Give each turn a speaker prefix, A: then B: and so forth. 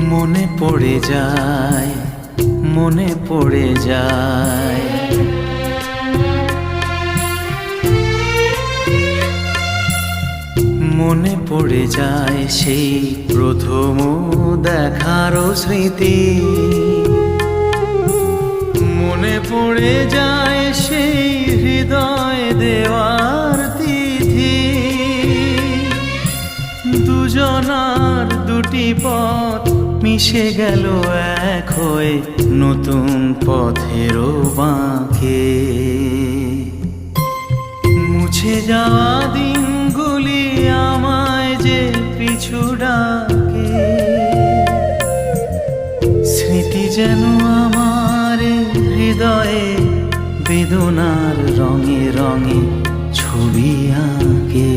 A: মনে পড়ে যায়, মনে পড়ে যায়। মনে পড়ে যায় সেই প্রথম দেখার স্মৃতি। মনে পড়ে যায় সেই হৃদয় দেওয়ার তিথি। দুজনার দুটি পথ মিশে গেল এক হয়ে নতুন পথেরও বাঁকে। মুছে যাওয়া দিনগুলি আমায় যে পিছু ডাকে। স্মৃতি যেন আমার হৃদয়ে বেদনার রঙে রঙে ছবি আঁকে।